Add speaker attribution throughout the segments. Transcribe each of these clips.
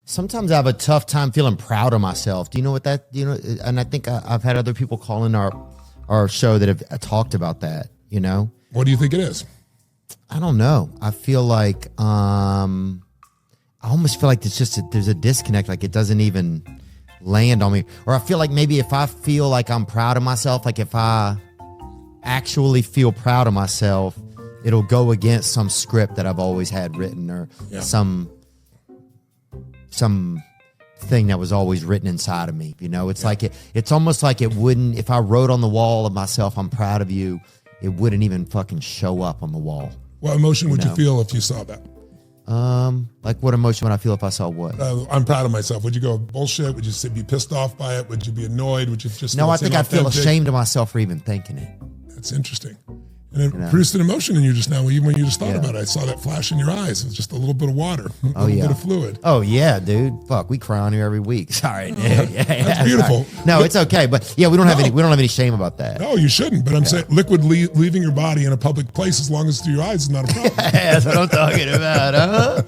Speaker 1: Sometimes I have a tough time feeling proud of myself. Do you know what that, and I think I've had other people call in our show that have talked about that,
Speaker 2: What do you think it is?
Speaker 1: I don't know. I feel like, I almost feel like there's a disconnect. Like it doesn't even land on me. Or I feel like maybe if I feel like I'm proud of myself, like if I actually feel proud of myself, it'll go against some script that I've always had written or some thing that was always written inside of me. It's like it's almost like it wouldn't, if I wrote on the wall of myself, I'm proud of you, it wouldn't even fucking show up on the wall.
Speaker 2: What emotion would you feel if you saw that?
Speaker 1: Like what emotion would I feel if I saw what?
Speaker 2: I'm proud of myself. Would you go bullshit? Would you be pissed off by it? Would you be annoyed? Would you just
Speaker 1: No, I think I'd feel ashamed of myself for even thinking it.
Speaker 2: That's interesting. And it produced an emotion in you just now, even when you just thought about it. I saw that flash in your eyes. It was just a little bit of water, a little bit of fluid.
Speaker 1: Oh, yeah, dude. Fuck, we cry on here every week. Sorry, dude.
Speaker 2: That's beautiful.
Speaker 1: Sorry. No, it's okay. But yeah, we don't have any shame about that.
Speaker 2: No, you shouldn't. But I'm saying liquid leaving your body in a public place as long as it's through your eyes is not a problem.
Speaker 1: That's what I'm talking about, huh?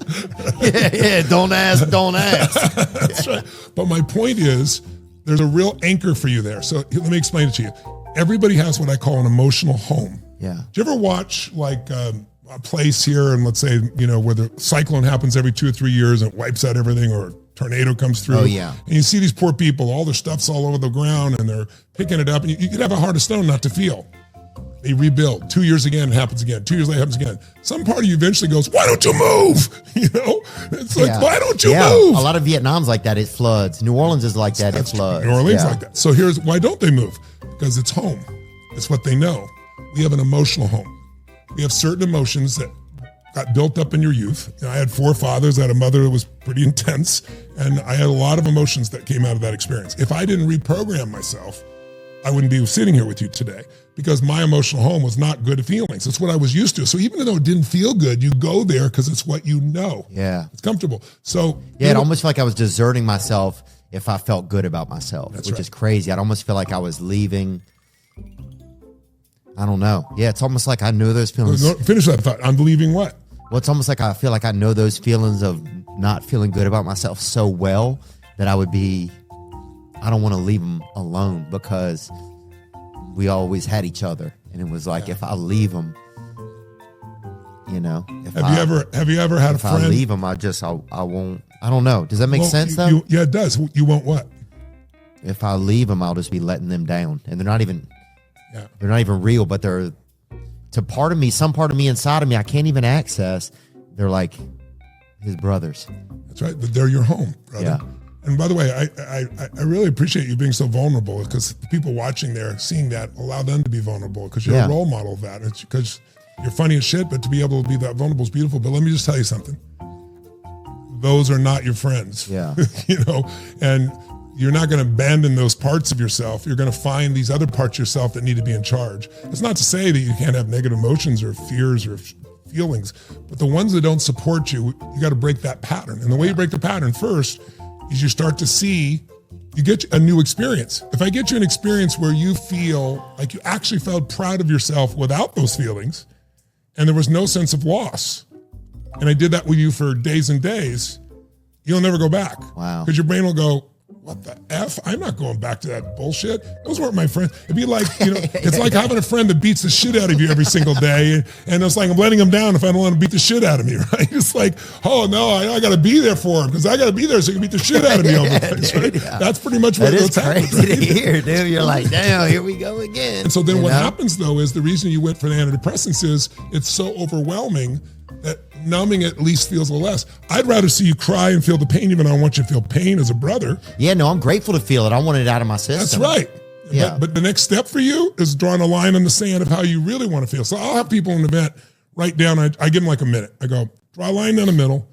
Speaker 1: Yeah, don't ask, don't ask.
Speaker 2: That's right. But my point is, there's a real anchor for you there. So let me explain it to you. Everybody has what I call an emotional home.
Speaker 1: Yeah.
Speaker 2: Do you ever watch like a place here and let's say, where the cyclone happens every 2 or 3 years and it wipes out everything or a tornado comes through?
Speaker 1: Oh, yeah.
Speaker 2: And you see these poor people, all their stuff's all over the ground and they're picking it up and you could have a heart of stone not to feel. They rebuild. 2 years again, it happens again. 2 years later, it happens again. Some part of you eventually goes, why don't you move? It's like, why don't you move?
Speaker 1: A lot of Vietnam's like that. It floods. New Orleans is like that. It floods.
Speaker 2: New Orleans like that. So here's why don't they move? Because it's home. It's what they know. We have an emotional home. We have certain emotions that got built up in your youth. I had 4 fathers. I had a mother that was pretty intense. And I had a lot of emotions that came out of that experience. If I didn't reprogram myself, I wouldn't be sitting here with you today because my emotional home was not good feelings. It's what I was used to. So even though it didn't feel good, you go there because it's what you know.
Speaker 1: Yeah.
Speaker 2: It's comfortable. So
Speaker 1: it almost felt like I was deserting myself if I felt good about myself, which is crazy. I'd almost feel like I was leaving. I don't know. Yeah, it's almost like I know those feelings.
Speaker 2: No, finish that thought. I'm believing what?
Speaker 1: Well, it's almost like I feel like I know those feelings of not feeling good about myself so well that I don't want to leave them alone because we always had each other. And it was like, if I leave them,
Speaker 2: have you ever had a friend?
Speaker 1: If I leave them, I won't, I don't know. Does that make sense though?
Speaker 2: Yeah, it does. You won't what?
Speaker 1: If I leave them, I'll just be letting them down. And they're not even real, but they're some part of me inside of me, I can't even access. They're like his brothers.
Speaker 2: That's right. They're your home, brother. Yeah. And by the way, I really appreciate you being so vulnerable because the people watching there, seeing that, allow them to be vulnerable because you're a role model of that. It's because you're funny as shit, but to be able to be that vulnerable is beautiful. But let me just tell you something. Those are not your friends.
Speaker 1: Yeah.
Speaker 2: And you're not going to abandon those parts of yourself. You're going to find these other parts of yourself that need to be in charge. It's not to say that you can't have negative emotions or fears or feelings, but the ones that don't support you, you got to break that pattern. And the way you break the pattern first is you start to see, you get a new experience. If I get you an experience where you feel like you actually felt proud of yourself without those feelings, and there was no sense of loss, and I did that with you for days and days, you'll never go back.
Speaker 1: Wow.
Speaker 2: Because your brain will go, what the F? I'm not going back to that bullshit. Those weren't my friends. It'd be like, it's like having a friend that beats the shit out of you every single day. And it's like, I'm letting him down if I don't let him beat the shit out of me, right? It's like, oh no, I got to be there for him because I got to be there so he can beat the shit out of me all the time, right? Yeah. That's pretty much what it's happens.
Speaker 1: Crazy to hear, dude. You're like, damn, here we go again.
Speaker 2: And so then what happens though is the reason you went for the antidepressants is it's so overwhelming that numbing at least feels a little less. I'd rather see you cry and feel the pain, even though I want you to feel pain as a brother.
Speaker 1: Yeah, no, I'm grateful to feel it. I want it out of my system.
Speaker 2: That's right. Yeah. But the next step for you is drawing a line in the sand of how you really want to feel. So I'll have people in the event write down, I give them like a minute. I go, draw a line down the middle,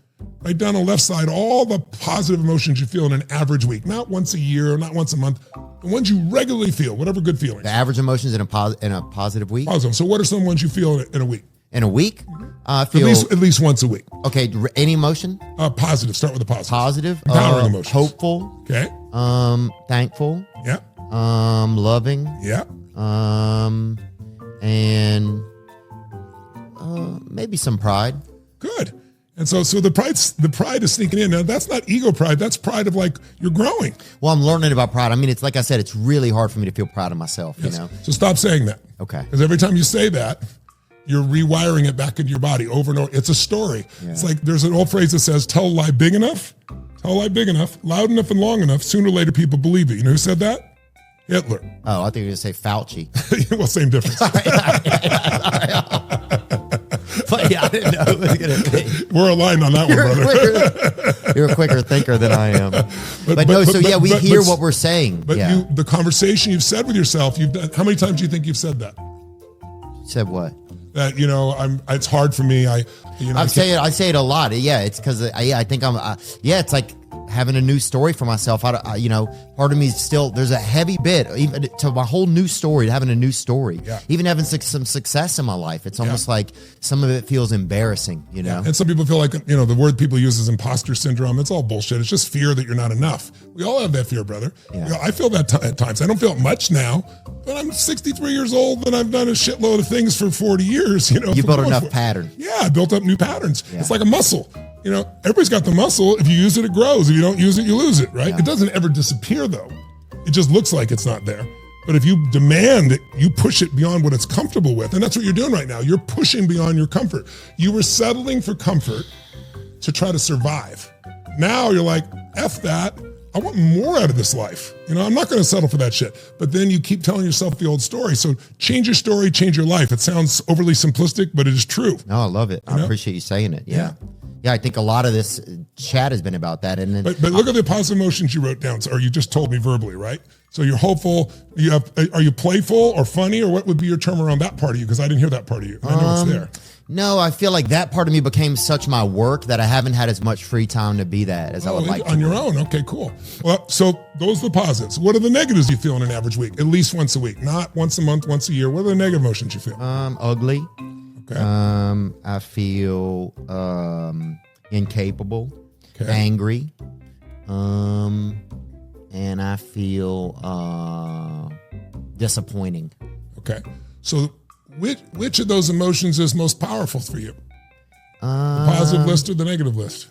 Speaker 2: write down the left side, all the positive emotions you feel in an average week. Not once a year, not once a month. The ones you regularly feel, whatever good feelings.
Speaker 1: The average emotions in a positive week?
Speaker 2: Positive. So what are some ones you feel in a week?
Speaker 1: In a week? I feel
Speaker 2: at least once a week.
Speaker 1: Okay, any emotion?
Speaker 2: Positive. Start with the positive.
Speaker 1: Positive.
Speaker 2: Empowering emotions.
Speaker 1: Hopeful.
Speaker 2: Okay.
Speaker 1: Thankful.
Speaker 2: Yeah.
Speaker 1: Loving.
Speaker 2: Yeah.
Speaker 1: And maybe some pride.
Speaker 2: Good. And so the pride is sneaking in. Now that's not ego pride. That's pride of like you're growing.
Speaker 1: Well, I'm learning about pride. I mean, it's like I said, it's really hard for me to feel proud of myself, you know?
Speaker 2: So stop saying that.
Speaker 1: Okay.
Speaker 2: Because every time you say that, you're rewiring it back into your body over and over. It's a story. Yeah. It's like there's an old phrase that says, tell a lie big enough, loud enough and long enough, sooner or later people believe it. You know who said that? Hitler.
Speaker 1: Oh, I think you were going to say Fauci.
Speaker 2: Well, same difference.
Speaker 1: But yeah, I didn't know it was going to be.
Speaker 2: We're aligned on that one, brother.
Speaker 1: You're a quicker thinker than I am. But we hear what we're saying.
Speaker 2: But the conversation you've said with yourself, you've done. How many times do you think you've said that?
Speaker 1: Said what?
Speaker 2: That it's hard for me. I say
Speaker 1: it a lot. Yeah, it's because I think it's like having a new story for myself. Part of me is still, there's a heavy bit even to my whole new story, having a new story, even having some success in my life. It's almost like some of it feels embarrassing, you know?
Speaker 2: And some people feel like, the word people use is imposter syndrome. It's all bullshit. It's just fear that you're not enough. We all have that fear, brother. Yeah. I feel that at times. I don't feel it much now, but I'm 63 years old and I've done a shitload of things for 40 years, You
Speaker 1: built enough pattern.
Speaker 2: Yeah, I built up new patterns. Yeah. It's like a muscle. Everybody's got the muscle. If you use it, it grows. If you don't use it, you lose it, right? Yeah. It doesn't ever disappear, though. It just looks like it's not there. But if you demand it, you push it beyond what it's comfortable with. And that's what you're doing right now. You're pushing beyond your comfort. You were settling for comfort to try to survive. Now you're like, F that. I want more out of this life. I'm not going to settle for that shit. But then you keep telling yourself the old story. So change your story, change your life. It sounds overly simplistic, but it is true.
Speaker 1: No, I love it. I appreciate you saying it. Yeah. Yeah, I think a lot of this chat has been about that. And then,
Speaker 2: but look at the positive emotions you wrote down, or you just told me verbally, right? So you're hopeful. Are you playful or funny, or what would be your term around that part of you? Because I didn't hear that part of you. I know it's there.
Speaker 1: No, I feel like that part of me became such my work that I haven't had as much free time to be that as I would like to.
Speaker 2: On your own. Okay, cool. Well, so those are the positives. What are the negatives you feel in an average week? At least once a week, not once a month, once a year. What are the negative emotions you feel?
Speaker 1: Ugly.
Speaker 2: Okay.
Speaker 1: I feel incapable, angry, and I feel disappointing.
Speaker 2: Okay. So which of those emotions is most powerful for you? The positive list or the negative list?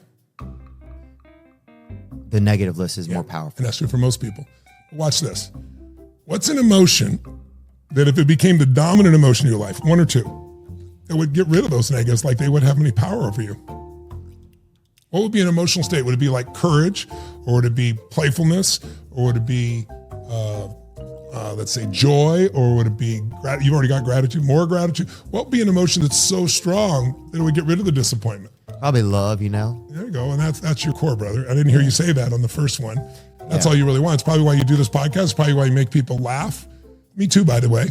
Speaker 1: The negative list is more powerful.
Speaker 2: And that's true for most people. Watch this. What's an emotion that if it became the dominant emotion in your life, one or two, that would get rid of those negatives like they wouldn't have any power over you? What would be an emotional state? Would it be like courage, or would it be playfulness, or would it be, let's say, joy, or would it be, you've already got gratitude, more gratitude? What would be an emotion that's so strong that it would get rid of the disappointment?
Speaker 1: Probably love, There
Speaker 2: you go, and that's your core, brother. I didn't hear you say that on the first one. That's all you really want. It's probably why you do this podcast. It's probably why you make people laugh. Me too, by the way.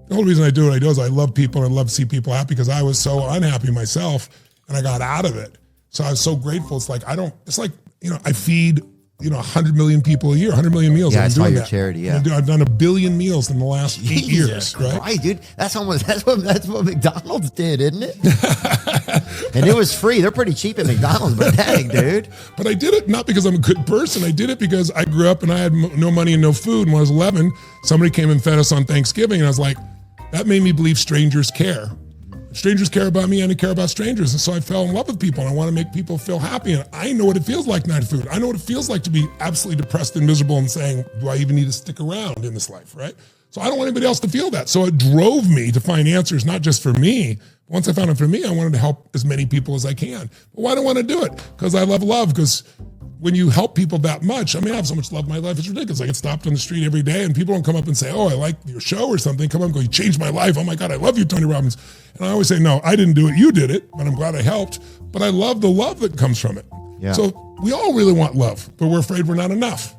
Speaker 2: The whole reason I do what I do is I love people and I love to see people happy because I was so unhappy myself and I got out of it. So I was so grateful. It's like, I feed, 100 million people a year, 100 million meals.
Speaker 1: Yeah, that's why your charity, yeah.
Speaker 2: I've done 1 billion meals in the last 8 years, right?
Speaker 1: Right, dude. That's what McDonald's did, isn't it? And it was free. They're pretty cheap at McDonald's, but dang, dude.
Speaker 2: But I did it not because I'm a good person. I did it because I grew up and I had no money and no food. And when I was 11, somebody came and fed us on Thanksgiving. And I was like, that made me believe strangers care. If strangers care about me, and I care about strangers. And so I fell in love with people, and I want to make people feel happy. And I know what it feels like not to food. I know what it feels like to be absolutely depressed and miserable and saying, do I even need to stick around in this life, right? So I don't want anybody else to feel that. So it drove me to find answers, not just for me. Once I found it for me, I wanted to help as many people as I can. But why do I want to do it? Because I love love. Because when you help people that much, I have so much love in my life, it's ridiculous. I get stopped on the street every day and people don't come up and say, oh, I like your show or something. Come up and go, you changed my life. Oh my God, I love you, Tony Robbins. And I always say, no, I didn't do it. You did it, but I'm glad I helped. But I love the love that comes from it. Yeah. So we all really want love, but we're afraid we're not enough.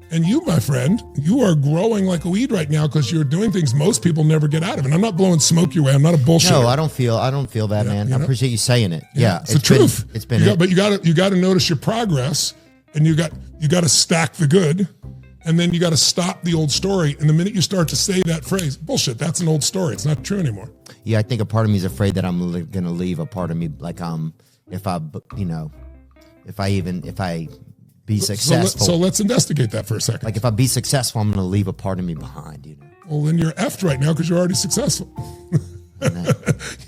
Speaker 2: And you, my friend, you are growing like a weed right now because you're doing things most people never get out of. And I'm not blowing smoke your way. I'm not a bullshitter.
Speaker 1: No, I don't feel that, man. I appreciate you saying it. Yeah.
Speaker 2: It's the truth. But you got to notice your progress. And you got to stack the good, and then you got to stop the old story. And the minute you start to say that phrase, bullshit, that's an old story. It's not true anymore.
Speaker 1: Yeah, I think a part of me is afraid that I'm going to leave a part of me, like if I be successful.
Speaker 2: So let's investigate that for a second.
Speaker 1: Like if I be successful, I'm going to leave a part of me behind.
Speaker 2: Well, then you're effed right now because you're already successful.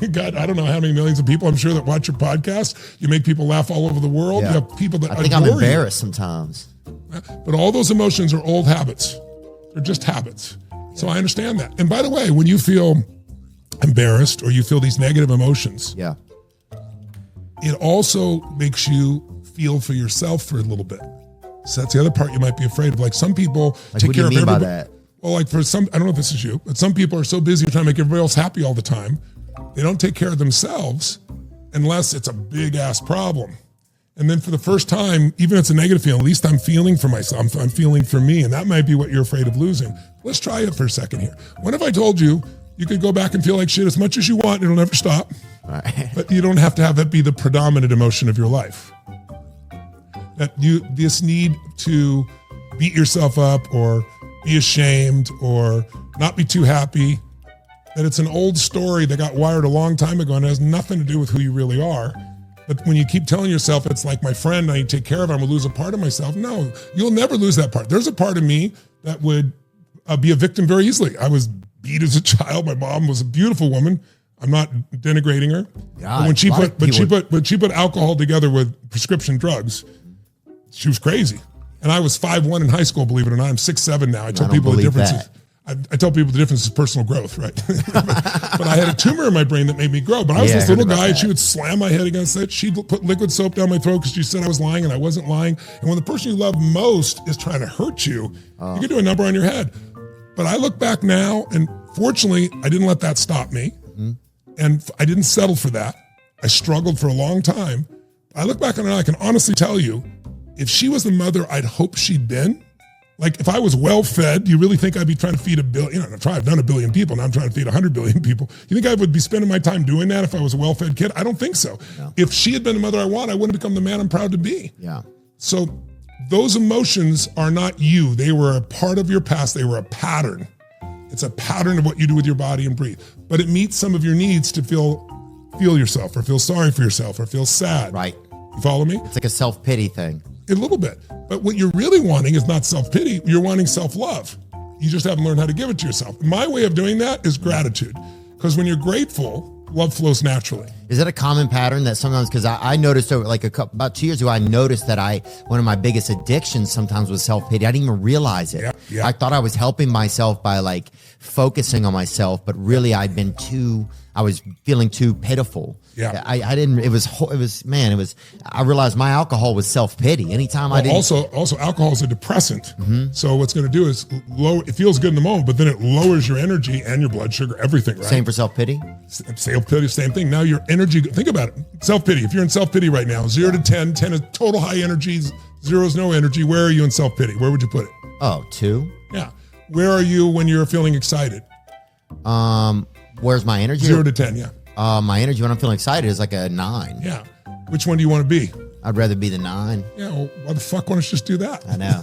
Speaker 2: You got, I don't know how many millions of people I'm sure that watch your podcast. You make people laugh all over the world.
Speaker 1: Yeah.
Speaker 2: You have people that
Speaker 1: I think I'm embarrassed sometimes.
Speaker 2: But all those emotions are old habits. They're just habits. So I understand that. And by the way, when you feel embarrassed or you feel these negative emotions,
Speaker 1: Yeah.
Speaker 2: it also makes you feel for yourself for a little bit. So that's the other part you might be afraid of. Like some people
Speaker 1: Like,
Speaker 2: take
Speaker 1: what do
Speaker 2: care
Speaker 1: you
Speaker 2: of
Speaker 1: mean by
Speaker 2: everybody.
Speaker 1: that?
Speaker 2: Well, like for some, I don't know if this is you, but some people are so busy trying to make everybody else happy all the time. They don't take care of themselves unless it's a big ass problem. And then for the first time, even if it's a negative feeling, at least I'm feeling for myself. I'm feeling for me. And that might be what you're afraid of losing. Let's try it for a second here. What if I told you you could go back and feel like shit as much as you want, it'll never stop.
Speaker 1: Right.
Speaker 2: But you don't have to have that be the predominant emotion of your life. That you this need to beat yourself up or be ashamed or not be too happy, that it's an old story that got wired a long time ago and has nothing to do with who you really are. But when you keep telling yourself, it's like my friend, I need to take care of it, I'm gonna lose a part of myself. No, you'll never lose that part. There's a part of me that would be a victim very easily. I was beat as a child. My mom was a beautiful woman. I'm not denigrating her.
Speaker 1: God,
Speaker 2: But when she put alcohol together with prescription drugs, she was crazy. And I was 5'1" in high school, believe it or not. I'm 6'7" now. I tell people the difference is, I tell people the difference is personal growth, right? But I had a tumor in my brain that made me grow. But I was this little guy, and she would slam my head against it. She'd put liquid soap down my throat because she said I was lying, and I wasn't lying. And when the person you love most is trying to hurt you, you can do a number on your head. But I look back now, and fortunately, I didn't let that stop me. Mm-hmm. And I didn't settle for that. I struggled for a long time. I look back on it, and I can honestly tell you, if she was the mother I'd hoped she'd been, like if I was well-fed, do you really think I'd be trying to feed a billion? I've done 1 billion people, now I'm trying to feed 100 billion people. You think I would be spending my time doing that if I was a well-fed kid? I don't think so. No. If she had been the mother I want, I wouldn't become the man I'm proud to be.
Speaker 1: Yeah.
Speaker 2: So those emotions are not you. They were a part of your past. They were a pattern. It's a pattern of what you do with your body and breathe. But it meets some of your needs to feel yourself or feel sorry for yourself or feel sad.
Speaker 1: Right.
Speaker 2: You follow me?
Speaker 1: It's like a self-pity thing.
Speaker 2: A little bit. But what you're really wanting is not self-pity. You're wanting self-love. You just haven't learned how to give it to yourself. My way of doing that is gratitude. Because when you're grateful, love flows naturally.
Speaker 1: Is that a common pattern that sometimes, because I noticed over about 2 years ago, I noticed that one of my biggest addictions sometimes was self-pity. I didn't even realize it.
Speaker 2: Yeah.
Speaker 1: I thought I was helping myself by like focusing on myself, but really I was feeling too pitiful.
Speaker 2: Yeah.
Speaker 1: I realized my alcohol was self-pity. Anytime I didn't.
Speaker 2: Also alcohol is a depressant. Mm-hmm. So what's going to do is it feels good in the moment, but then it lowers your energy and your blood sugar, everything, right?
Speaker 1: Same for self-pity?
Speaker 2: Self-pity, same thing. Now your energy, think about it. Self-pity, if you're in self-pity right now, 0 to 10, 10 is total high energy, 0 is no energy. Where are you in self-pity? Where would you put it?
Speaker 1: Oh, 2.
Speaker 2: Yeah. Where are you when you're feeling excited?
Speaker 1: Where's my energy?
Speaker 2: 0 to 10, yeah.
Speaker 1: My energy when I'm feeling excited is like a 9.
Speaker 2: Yeah. Which one do you want to be?
Speaker 1: I'd rather be the 9.
Speaker 2: Yeah, well, why the fuck won't you just do that?
Speaker 1: I know.